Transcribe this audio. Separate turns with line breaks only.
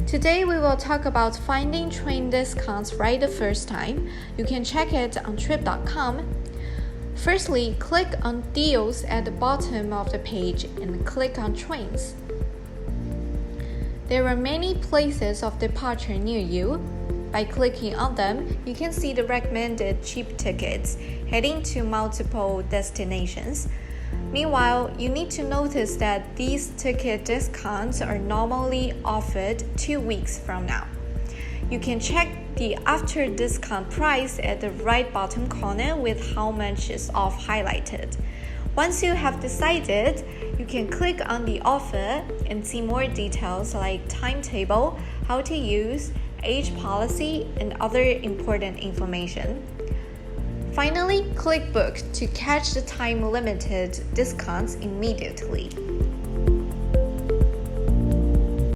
Today we will talk about finding train discounts right the first time. You can check it on trip.com. Firstly, click on Deals at the bottom of the page and click on Trains. There are many places of departure near you. By clicking on them, you can see the recommended cheap tickets heading to multiple destinations. Meanwhile, you need to notice that these ticket discounts are normally offered 2 weeks from now. You can check the after discount price at the right bottom corner with how much is off highlighted. Once you have decided, you can click on the offer and see more details like timetable, how to use, age policy, and other important information. Finally, click Book to catch the time-limited discounts immediately.